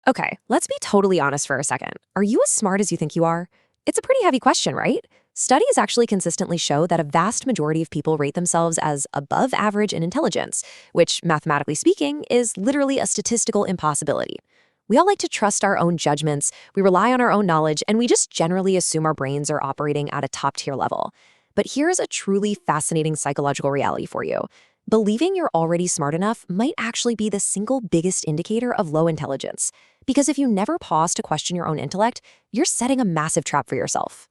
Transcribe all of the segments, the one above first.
Okay, let's be totally honest for a second. Are you as smart as you think you are? It's a pretty heavy question, right? Studies actually consistently show that a vast majority of people rate themselves as above average in intelligence, which, mathematically speaking, is literally a statistical impossibility. We all like to trust our own judgments, we rely on our own knowledge, and we just generally assume our brains are operating at a top-tier level. But here's a truly fascinating psychological reality for you. Believing you're already smart enough might actually be the single biggest indicator of low intelligence. Because if you never pause to question your own intellect, you're setting a massive trap for yourself.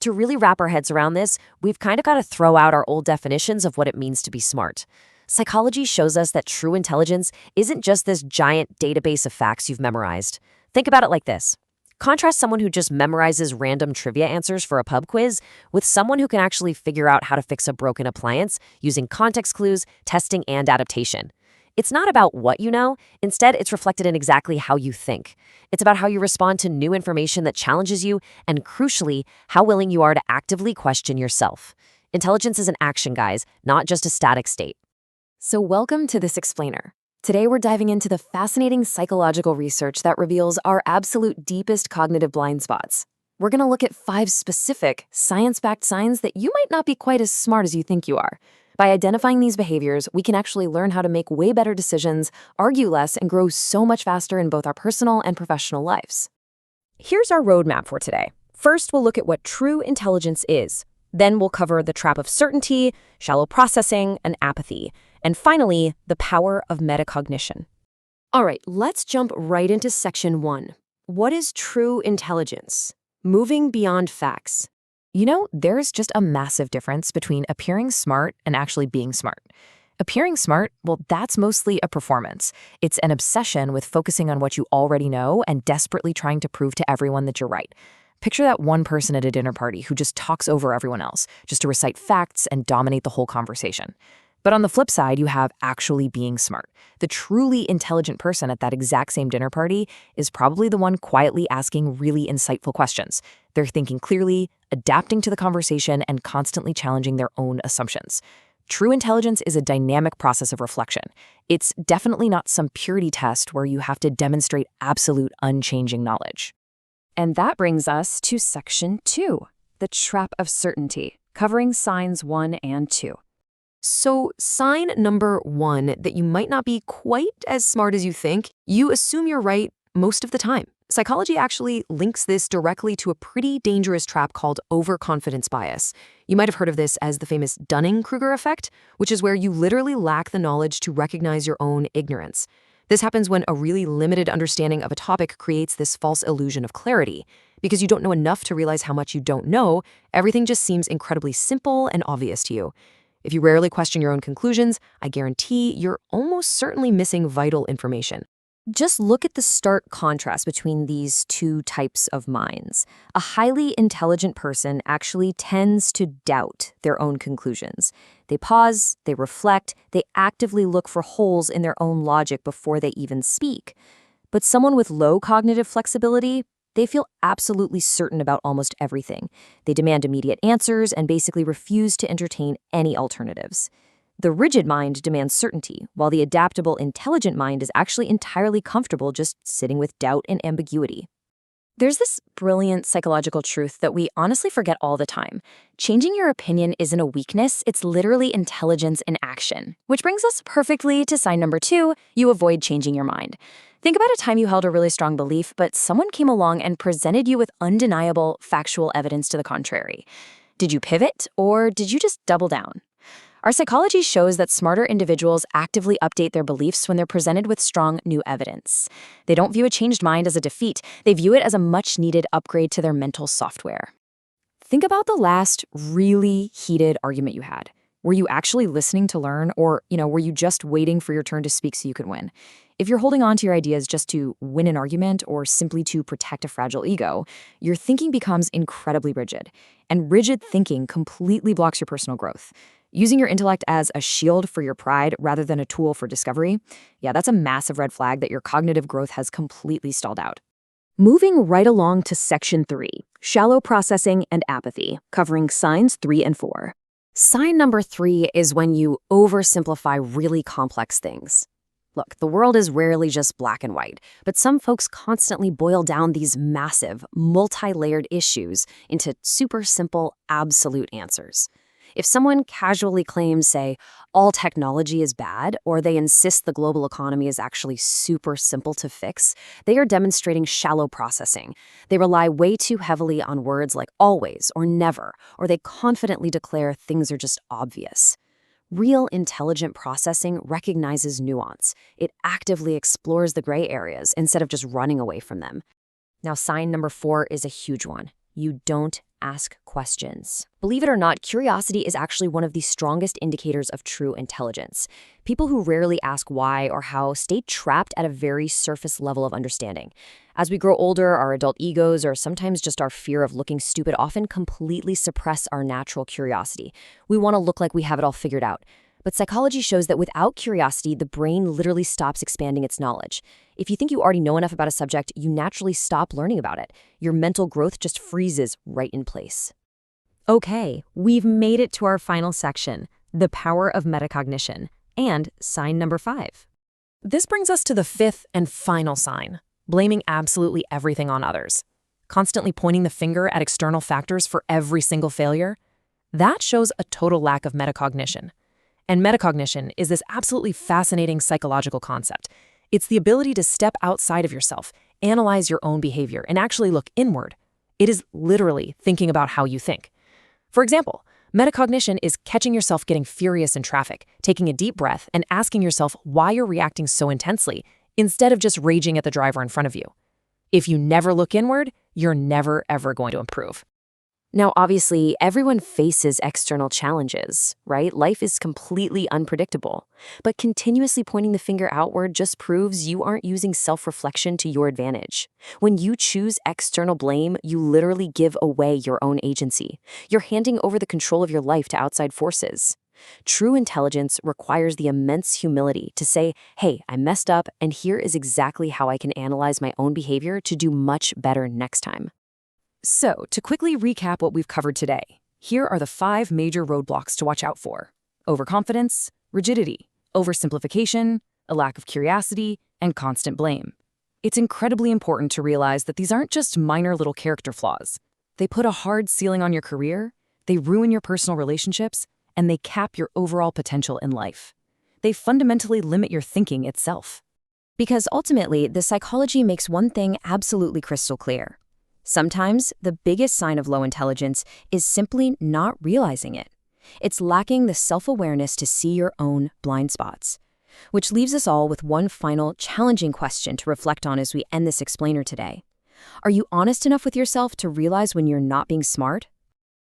To really wrap our heads around this, we've kind of got to throw out our old definitions of what it means to be smart. Psychology shows us that true intelligence isn't just this giant database of facts you've memorized. Think about it like this. Contrast someone who just memorizes random trivia answers for a pub quiz with someone who can actually figure out how to fix a broken appliance using context clues, testing, and adaptation. It's not about what you know. Instead, it's reflected in exactly how you think. It's about how you respond to new information that challenges you and, crucially, how willing you are to actively question yourself. Intelligence is an action, guys, not just a static state. So welcome to this explainer. Today we're diving into the fascinating psychological research that reveals our absolute deepest cognitive blind spots. We're going to look at 5 specific, science-backed signs that you might not be quite as smart as you think you are. By identifying these behaviors, we can actually learn how to make way better decisions, argue less, and grow so much faster in both our personal and professional lives. Here's our roadmap for today. First, we'll look at what true intelligence is. Then we'll cover the trap of certainty, shallow processing, and apathy. And finally, the power of metacognition. All right, let's jump right into section 1. What is true intelligence? Moving beyond facts. You know, there's just a massive difference between appearing smart and actually being smart. Appearing smart, well, that's mostly a performance. It's an obsession with focusing on what you already know and desperately trying to prove to everyone that you're right. Picture that one person at a dinner party who just talks over everyone else, just to recite facts and dominate the whole conversation. But on the flip side, you have actually being smart. The truly intelligent person at that exact same dinner party is probably the one quietly asking really insightful questions. They're thinking clearly, adapting to the conversation, and constantly challenging their own assumptions. True intelligence is a dynamic process of reflection. It's definitely not some purity test where you have to demonstrate absolute unchanging knowledge. And that brings us to section 2, the trap of certainty, covering signs 1 and 2. So sign number 1 that you might not be quite as smart as you think, you assume you're right most of the time. Psychology actually links this directly to a pretty dangerous trap called overconfidence bias. You might have heard of this as the famous Dunning-Kruger effect, which is where you literally lack the knowledge to recognize your own ignorance. This happens when a really limited understanding of a topic creates this false illusion of clarity. Because you don't know enough to realize how much you don't know, everything just seems incredibly simple and obvious to you. If you rarely question your own conclusions, I guarantee you're almost certainly missing vital information. Just look at the stark contrast between these two types of minds. A highly intelligent person actually tends to doubt their own conclusions. They pause, they reflect, they actively look for holes in their own logic before they even speak. But someone with low cognitive flexibility, they feel absolutely certain about almost everything. They demand immediate answers and basically refuse to entertain any alternatives. The rigid mind demands certainty, while the adaptable, intelligent mind is actually entirely comfortable just sitting with doubt and ambiguity. There's this brilliant psychological truth that we honestly forget all the time. Changing your opinion isn't a weakness, it's literally intelligence in action. Which brings us perfectly to sign number 2, you avoid changing your mind. Think about a time you held a really strong belief, but someone came along and presented you with undeniable, factual evidence to the contrary. Did you pivot, or did you just double down? Our psychology shows that smarter individuals actively update their beliefs when they're presented with strong new evidence. They don't view a changed mind as a defeat. They view it as a much-needed upgrade to their mental software. Think about the last really heated argument you had. Were you actually listening to learn, or, were you just waiting for your turn to speak so you could win? If you're holding on to your ideas just to win an argument or simply to protect a fragile ego, your thinking becomes incredibly rigid. And rigid thinking completely blocks your personal growth. Using your intellect as a shield for your pride rather than a tool for discovery, that's a massive red flag that your cognitive growth has completely stalled out. Moving right along to section 3, shallow processing and apathy, covering signs 3 and 4. Sign number 3 is when you oversimplify really complex things. Look, the world is rarely just black and white, but some folks constantly boil down these massive, multi-layered issues into super simple, absolute answers. If someone casually claims, say, all technology is bad, or they insist the global economy is actually super simple to fix, they are demonstrating shallow processing. They rely way too heavily on words like always or never, or they confidently declare things are just obvious. Real intelligent processing recognizes nuance. It actively explores the gray areas instead of just running away from them. Now, sign number 4 is a huge one. You don't ask questions. Believe it or not, curiosity is actually one of the strongest indicators of true intelligence. People who rarely ask why or how stay trapped at a very surface level of understanding. As we grow older, our adult egos, or sometimes just our fear of looking stupid, often completely suppress our natural curiosity. We want to look like we have it all figured out. But psychology shows that without curiosity, the brain literally stops expanding its knowledge. If you think you already know enough about a subject, you naturally stop learning about it. Your mental growth just freezes right in place. Okay, we've made it to our final section, the power of metacognition, and sign number 5. This brings us to the 5th and final sign, blaming absolutely everything on others. Constantly pointing the finger at external factors for every single failure. That shows a total lack of metacognition. And metacognition is this absolutely fascinating psychological concept. It's the ability to step outside of yourself, analyze your own behavior, and actually look inward. It is literally thinking about how you think. For example, metacognition is catching yourself getting furious in traffic, taking a deep breath, and asking yourself why you're reacting so intensely, instead of just raging at the driver in front of you. If you never look inward, you're never, ever going to improve. Now, obviously, everyone faces external challenges, right? Life is completely unpredictable. But continuously pointing the finger outward just proves you aren't using self-reflection to your advantage. When you choose external blame, you literally give away your own agency. You're handing over the control of your life to outside forces. True intelligence requires the immense humility to say, hey, I messed up, and here is exactly how I can analyze my own behavior to do much better next time. So, to quickly recap what we've covered today, here are the 5 major roadblocks to watch out for: overconfidence, rigidity, oversimplification, a lack of curiosity, and constant blame. It's incredibly important to realize that these aren't just minor little character flaws. They put a hard ceiling on your career, they ruin your personal relationships, and they cap your overall potential in life. They fundamentally limit your thinking itself. Because ultimately, the psychology makes one thing absolutely crystal clear. Sometimes, the biggest sign of low intelligence is simply not realizing it. It's lacking the self-awareness to see your own blind spots. Which leaves us all with one final, challenging question to reflect on as we end this explainer today. Are you honest enough with yourself to realize when you're not being smart?